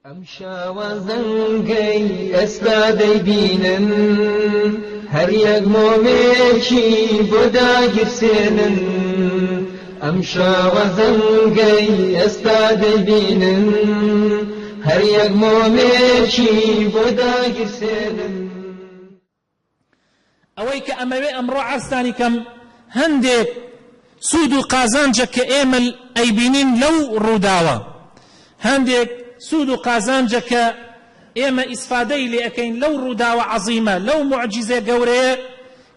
ئەم شاوە زەنگەی ئێستا دەیبینن هەر یەک مۆمێکی بۆ داگیرسێنن ئەم شاوە زەنگەی ئێستا دەیبینن هەر یەک مۆمێکی بۆ داگیرسێنن. ئەوەی کە ئەمەوێ ئەمڕۆ عەرزتانی کەم هەندێک سوود و قازانجە کە ئێمە ئەیبینین لەو ڕووداوە، هەندێک سوود و قازانجە کە ئێمە ئیسفادەی لێ ئەەکەین لەو ڕووداوە عەزیمە، لەو موعجیزە گەورەیە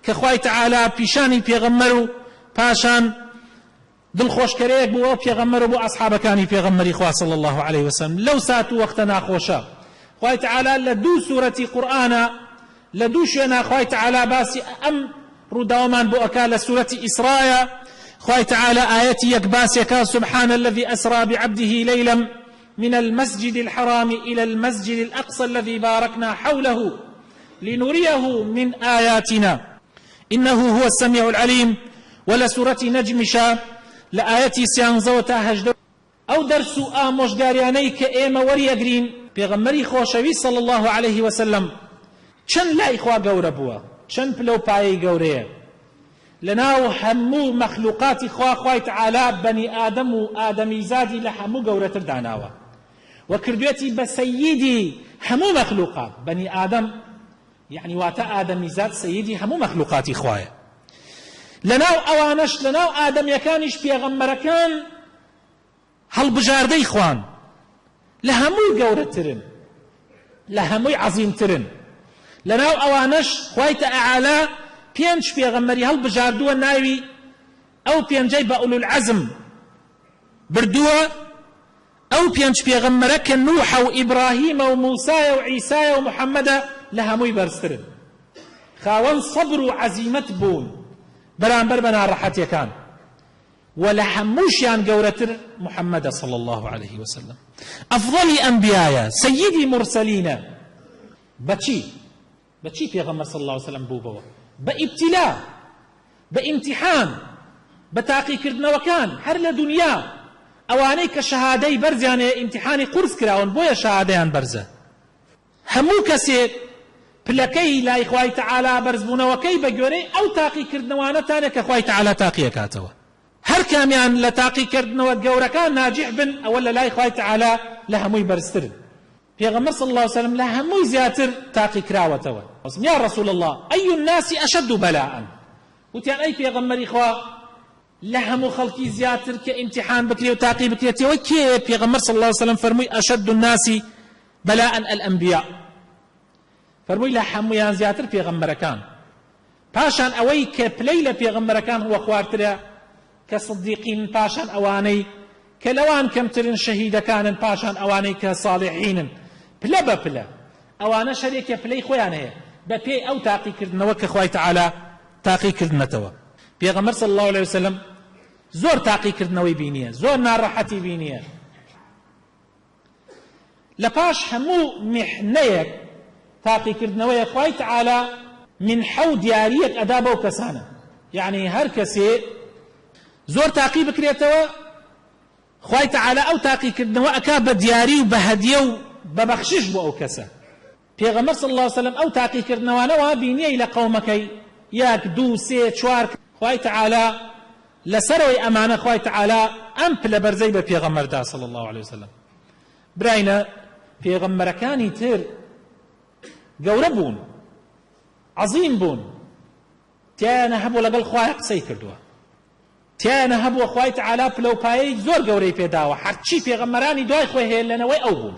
کە خوای تەعالا پیشانی پێغەمبەر و پاشان دڵخۆشکەرەیەک بووە پێغەمبەر و بۆ ئەسحابەکانی پێغەمبەری خوا صلی الله علیه وسلم. لەو سات و وەختە ناخۆشە خوای تەعالا لە دوو سوورەتی قورئانە لە دوو شوێنە خوای تەعالا باسی ئەم ڕووداوەمان بۆ ئەکا. لە سوورەتی ئیسرایە خوای تەعالا ئاەتی یەک باسێکە سبحان الذي أسرى بعبده ليلا من المسجد الحرام إلى المسجد الأقصى الذي باركنا حوله لنريه من آياتنا إنه هو السميع العليم. ولا سورة نجمشا لآياتي سيانزوتا هجدو أو درسو آموش داريانيك إيما وريقرين بيغمري خوشوي صلى الله عليه وسلم چن لا إخوة قوربوا چن بلو باي قوريه لناو همو مخلوقات خواهي تعالى بني آدم و آدمي زادي لحمو قورة ترداناوا وكردويتي بسيدي همو مخلوقات بني آدم يعني واتا آدمي زاد سيدي همو مخلوقات خواهي لناو أوانش لناو آدم يكانش بيغمر كان هل بجاردي خوان لهمو قورة ترن لهمو عظيم ترن لناو أوانش خواهي أعلى پێنج پێغەمبەری هەڵبژاردووە ناوی ئەو پێنجەی بە ئولو العەزم بردووە. ئەو پێنج پێغەمبەرە کە نوحە و ئیبراهیمە و موسایە و عیسایە و محەممەدە لە هەمووی بەرزترن، خاوەن سەبر و عەزیمەت بوون بەرامبەر بە ناڕەحەتیەکان و لە هەمووشیان گەورەتر محەممەدە صلی الله عليه وسلم. ئەفضەلی ئەنبیایە سەیدی مرسەلینە. بەچی پێغەمبەر صلی الله عليه وسلم بوو بەوە؟ بابتلاء بامتحان بتاقي كردنوكان هر لدنيا اواني كشهادي برزيان امتحاني قرص كراون بويا شهاديان برزه همو كسي بلكي لا إخوائي تعالى برزبون وكي بجوري او تاقي كردنوانا تانك إخوائي تعالى تاقي كاتوا هر كاميان لتاقي كردنوا الجوركان ناجح بن اولا لا إخوائي تعالى لهموي برزترن. پیغمبر صلى الله عليه وسلم لها هموي زياتر تاقي كراوتوا يا رسول الله أي الناس أشد بلاء وتيان أي پیغمبر إخوة لها مو خلقي زياتر كامتحان بكري وتاقي بكري وكي پیغمبر صلى الله عليه وسلم فرمي أشد الناس بلاء الأنبياء فرمي لها همويان زياتر پیغمبر كان پاشان أوي كبليل پیغمبر كان هو خوارتر كصديقين پاشان أواني كلوان كمترين شهيد كان پاشان أواني كصالحين بلا بلا أوانا شريك بلاي خويان هي بپی او تاقی کردنەوە کە خوای تەعالا تاقی کردنەتەوە. پێغەمبەر صلی الله عليه وسلم زۆر تاقی کردنەوەی بینیە، زۆر ناڕەحەتی بینیە. لە پاش هەموو میحنەیەک تاقی کردنەوەی خوای تەعالا من حەو دیاریەک ئەدا بەو کەسانە، یعنی هەر کەسێ زۆر تاقی بکرێتەوە خوای تەعالا ئەو تاقی کردنەوە ئەکا بە دیاری و بە هەدیە و بە بەخشش بۆ ئەو کەسە. پیغمبر صلی الله علیه وسلم او تاقی کردنەوانەوە بینیە لە قەومەکەی یەک دوو سێ چوار خوای تەعالا لەسەرەوەی ئەمانە خوای تەعالا ئەم پلە بەرزەی بە پێغەمبەردا صلی الله عليه وسلم. براینە پێغەمبەرەکانی تر گەورە بوون، عەزیم بوون، تیانە هەبوو لەگەڵ خوای قسەی کردووە، تیانە هەبووە خوای تەعالا پلەپایەی زۆر گەورەی پێداوە، هەرچی پێغەمبەرانی دوای خۆی هەیە لەنەوەی ئەو بوون.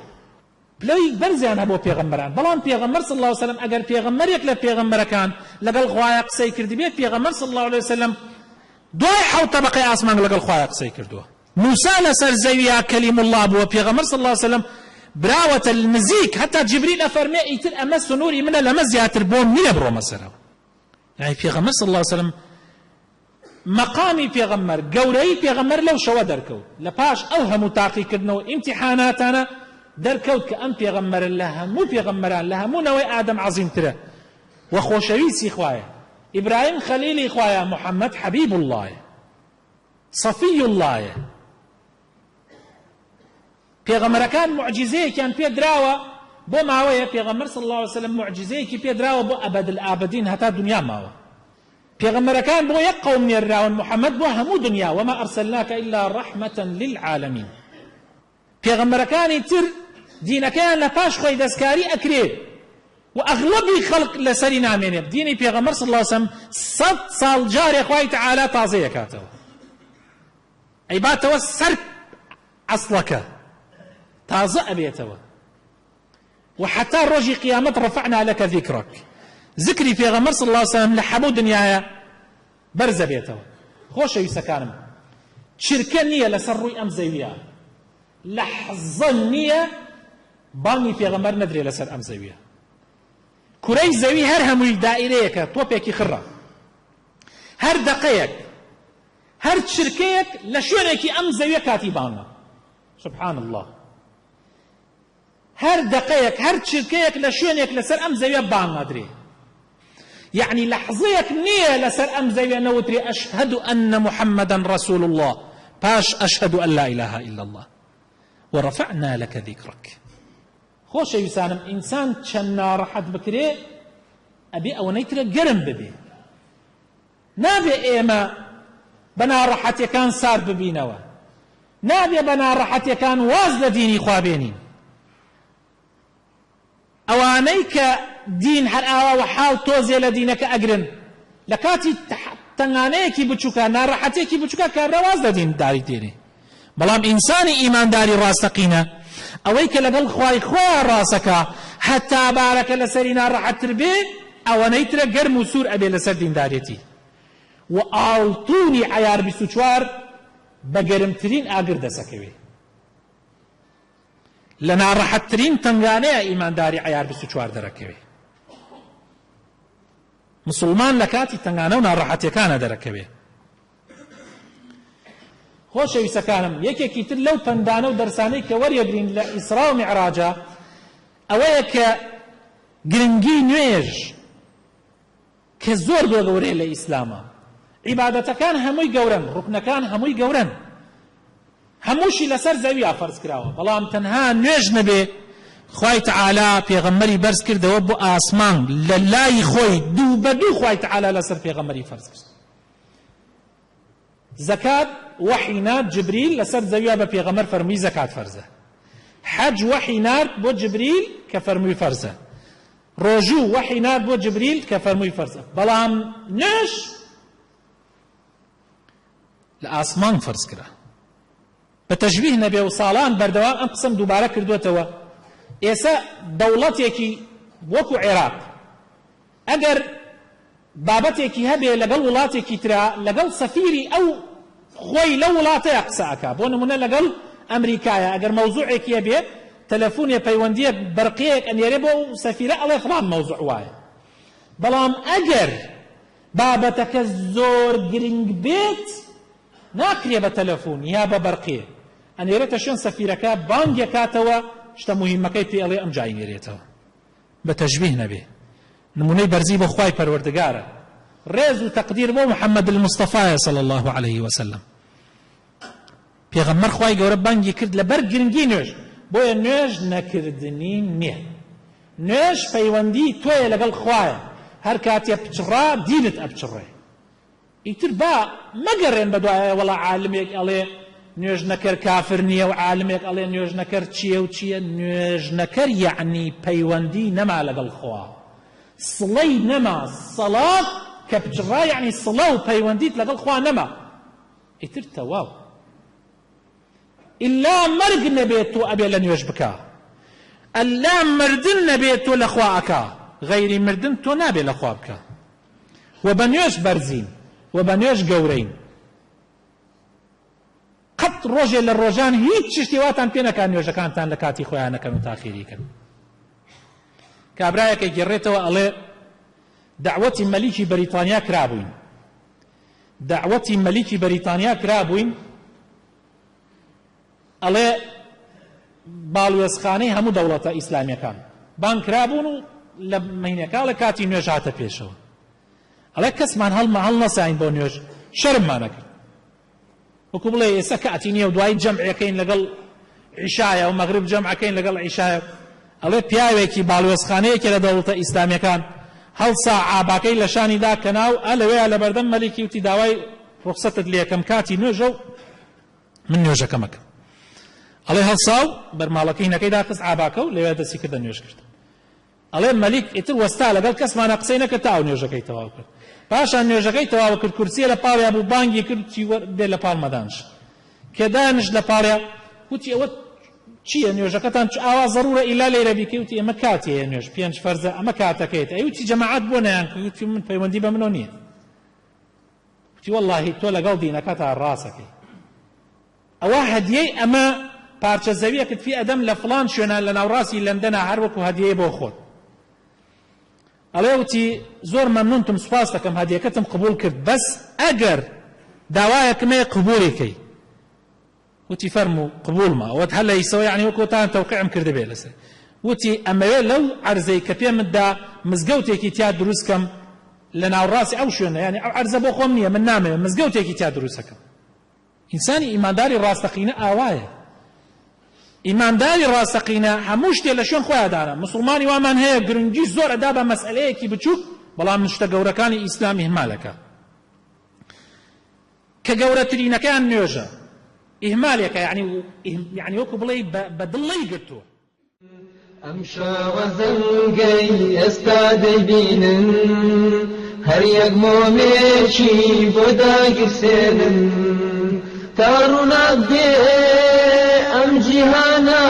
بلوي برزيان ابو پیغمبران بلان پیغمبر صلى الله عليه وسلم اگر پیغمبر یک ل پیغمبر كان لقل خويا قسي كردي بيت پیغمبر صلى الله عليه وسلم دوي حو طبقه اسمان لقل خويا قسي كردو موسى لسر زويا كلم الله ابو پیغمبر صلى الله عليه وسلم براوه المزيك حتى جبريل افرمي يتر امس نوري من لمزيات البون من برو مسرا يعني پیغمبر صلى الله عليه وسلم مقامي پیغمبر قوري پیغمبر لو شو دركو لباش اوهم تاقي كدنو امتحاناتنا دركوت كأن پیغمبر لها مو پیغمبران لها مو نوي آدم عظيم ترى وخوشويسي خوايا إبراهيم خليلي خوايا محمد حبيب الله صفي الله پێغەمبەرەکان معجزەیەکیان پێ دراوە بۆ ماوەیە پێغەمبەر صلی الله علیه وسلم معجزەیەکی پێ دراوە بۆ ئەبەد الئابدین هەتا دنیا ماوە پێغەمبەرەکان بۆ یەک قەوم نێراون محەممەد بۆ هەموو دنیا وما ئەرسەلناکە ئیلا ڕەحمەة للعالمین پێغەمبەرەکانی تر دینەکەیان لە پاش خۆی دەستکاری ئەکرێ و ئەغلەبی خەڵق لەسەری نامێنێ دینی پێغەمبەر صلی الله علیه وسلم 100 ساڵ جارێ خوای تەعالا تازە یەکاتەوە ئەیباتەوە سەر ئەسڵەکە تازە ئەبێتەوە وحتى ڕۆژی قیامەت ڕەفەعنا لەکە ذیکرەک ذکری پێغەمبەر صلی الله علیه وسلم لە هەموو دنیایە بەرزە بێتەوە خۆشەویستەکانم چرکە نییە لەسەر ڕووی ئەم زەویە لەحظە نییە بانگی پێغەمبەر نەدرێ لەسەر ئەم زەویە کوڕەی زەوی هەر هەمووی دائیرەیەکە تۆپێکی خڕە هەر دەقەیەک هەر چرکەیەک لە شوێنێکی ئەم زەویە کاتی بانگە سبحان الله هەر دەقەیەک هەر چرکەیەک لە شوێنێک لەسەر ئەم زەویە بانگ ئەدرێ يعني لحظيك نية لسر أم زي نوتري أشهد أن محمدا رسول الله باش أشهد أن لا إله إلا الله ورفعنا لك ذكرك خوش يسانم إنسان چنا راحت بكري أبي أو نيتري قرم ببي نابي إيما بنا راحت يكان صار ببينوا نابي بنا راحت يكان واز لديني خوابينين ئەوانەی کە دین هەر ئاوا و حاڵ تۆزێ لە دینەکە ئەگرن لە کاتی تەنگانەیەکی بچووکە ناڕەحەتێکی بچووکە کابرا واز لە دینداری دێنێ بەڵام ئینسانی ئیمانداری ڕاستەقینە ئەوەی کە لەگەڵ خوای خۆ ڕاستەکە هەتا بارەکە لەسەری ناڕەحەتتر بێ ئەوەنەی ترە گەرم و سوور ئەبێ لەسەر دیندارێتی و ئاڵتوونی عەیار 24 بە گەرمترین ئاگر دەسەکەوێ لە ناڕەحەتترین تەنگانەیە ئیمانداری عەیار 24 دەرەکەوێ مسلمان لە کاتی تەنگانە و ناڕەحەتیەکانە دەرەکەوێ خۆشەویستەکانم یەکێکی تر لەو پەندانە و دەرسانەی کە وەریەگرین لە ئیسرا و میعراجە ئەوەیە کە گرنگی نوێژ کە زۆر گەورەیە لە ئیسلامە عیبادەتەکان هەمووی گەورن ڕوکنەکان هەمووی گەورن هەمووشی لەسەر زەویە فەرز کراوە بەڵام تەنها نوێژ نەبێ خوای تەعالا پێغەمبەری بەرز کردەوە بۆ ئاسمان لە لای خۆی دوو بە دوو خوای تەعالا لەسەر پێغەمبەری فەرز کرد زەکات وحی نات جبریل لەسەر زەویە بە پێغەمبەر فەرمووی زەکات فەرزە حەج وحی نات بۆ جبریل کە فەرمووی فەرزە ڕۆژوو وحی نات بۆ جبریل کە فەرمووی فەرزە بەڵام نوێژ لە ئاسمان فەرز کرا بتەشبیه نەبێ و ساڵان بەردەوام ئەم قسەم دووبارە کردوێتەوە ئێستا دەوڵەتێکی وەکو عێراق ئەگەر بابەتێکی هەبێ لەگەڵ وڵاتێکی ترا لەگەڵ سەفیری ئەو خۆی لەو وڵاتەیە قسە ئەکا بۆ نمونە لەگەڵ ئەمریکایە ئەگەر مەوزوعێکی هەبێ تەلەفۆنێ پەیوەندیە بەرقەیەک ئەنێرێ بۆ سەفیرە ئەڵێ فڵان مەوزوع وایە بەڵام ئەگەر بابەتەکە زۆر گرنگ بێت ناکرێ بە تەلەفۆن یا بە بەرقێ ئەنێرێتە شوێن سەفیرەکە بانگێکاتەوە شتە مهمەکەی پێ ئەڵێ ئەم جای نێرێتەوە بە تەشبیه نەبێ نمونەی بەرزی بە خوای پەروەردگارە ڕێز و تەقدیر بۆ محەممەد المستەفایە صلی الله عليه وسلم پێغەمبەر خوای گەورە بانگی کرد لەبەر گرنگی نوێژ بۆیە نوێژ نەکردنی نییە نوێژ پەیوەندی تۆیە لەگەڵ خوایە هەر کاتێ بچڕا دینت ئەبچڕێ ئیتر با مەگەڕێن بە دوایە وەڵا عالمێک ئەڵێ نوێژ نەکەر کافر نییە و عالمێک ئەڵێ نوێژ نەکەر چییە و چییە نوێژ نەکەر یعنی پەیوەندی نەما لەگەڵ خوا سڵەی نەما سەڵات کە بچڕا یعنی سڵە و پەیوەندیت لەگەڵ خوا نەما ئیتر تەواو ئللا مەرگ نەبێت تۆ ئەبێ لە نوێژ بکە ئەللا مردن نەبێت تۆ لە خوا ئەکا غەیری مردن تۆ نابێ لە خوا بکە و بە نوێژ بەرزین و بە نوێژ گەورەین قەت ڕۆژێ لە ڕۆژان هیچ شتێواتان پێ نەکات نوێژەکانتان لە کاتی خۆیان نەکەن و تاخیریکەن کابرایەکە گێڕێتەوە ئەڵێ دعوەتی مەلیکی بەریتانیا کرابووین دعوەتی مەلیکی بەریتانیا کرابووین ئەڵێ باڵوێزخانەی هەموو دەوڵەتە ئیسلامیەکان بان کرابوون و لە مەینەکە لە کاتی نوێژ هاتە پێشەوە ئەڵێ کەسمان هەڵ نەساین بۆ نوێژ شەرممانە کرد وەکو بڵێ ئێستا کاتی نییە و دوای جەمعەکەین لەگەڵ عیشایە و مەغرب جەمعەکەین لەگەڵ عیشایە ئەڵێ پیاوێکی باڵوێزخانەیەکی لە دەوڵەتە ئیسلامیەکان هەڵسا ئاباکەی لە شانیدا کە ناو لەوەیە لە بەردەم مەلیکی وتی داوای ڕوخسەتت لێکەم کاتی نوێژە و من نوێژەکەمەکەم ئەڵێ هەڵساو بەرماڵەکەی هینەکەی داخست ئاباکە و لەوێ دەستی کردە نوێژ کرد ئەڵێ مەلیک ئیتر وەستا لەگەڵ کەسمانە قسەی نەکرد تا ئەو نوێژەکەی تەواو کرد پاشان نوێژەکەی تەواو کرد کورسیە لە پاڵیا بوو بانگی کرد دێ لە پاڵ مەدانش کە دانش لە پاڵیا وتی ئەوە چییە نوێژەکەتان ئاوا ضرورە ئیلا لێرە بیکەی وتی ئەمە کاتیە نوێژ 5 فەرزە ئەمە کاتەکەیت ئەیوتی جەماعەت بۆ نەیانکە وتی من پەیوەندی بە منۆ نییە وتی وەڵڵاهی تۆ لەگەڵ دینەکەتا ڕاستەکەی ئەوە هەدیەی ئەمە پارچە زەویەکت فی ئەدەم لە فڵان شوێنە لە ناوڕاستی لەندەنە هەر وەکو هەدیەی بۆ خۆت ئەڵێ وتی زۆر مەمنونتم سوپاس دەکەم هەدیەکەتم قبول کرد بەس ئەگەر داوایەکمەیە قبوڵیکەی وتی فەرموو قبولمە ئەوەت هەر لە ئیسەوە یعنی وەکۆتان تەوقیعم کردبێ لەسەر وتی ئەمەوێ لەو عەرزەی کە پێمتدا مزگەوتێکی تیا دروستکەم لە ناوڕاستی ئەو شوێنە یعنی ئەو عەرزە بۆ خۆم نییە من نامەوێت مزگەوتێکی تیا دروستەکەم ئینسانی ئیمانداری ڕاستەقینە ئاوایە ئیمانداری ڕاستەقینە هەموو شتێ لە شوێن خۆیاندانە مسلمانی وامان هەیە گرنگی زۆر ئەدا بە مەسئلەیەکی بچووک بەڵام شتە گەورەکانی ئیسلامی هەمالەکە کە گەورەترینەکەیان نوێژە ئیهمالێکە یعنی وەکو بڵێ بە دڵی گرتووە ئەم شاوە زەنگەی ئێستا دەیبینن هەر یەک مۆمێکی بۆ داگیرسێنن تا ڕووناک بێ ئەم جیهانە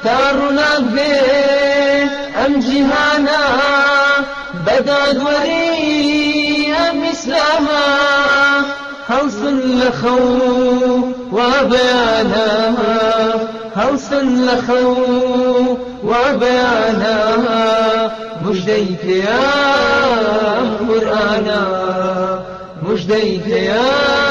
تا ڕووناک بێ ئەم جیهانە بەدادوەری ئەم ئیسلامە هەڵسن لە خەو وا بەیانە هەڵسن لە خەو وا بەیانە موژدەی پێیان قورئانە موژدەی پێیان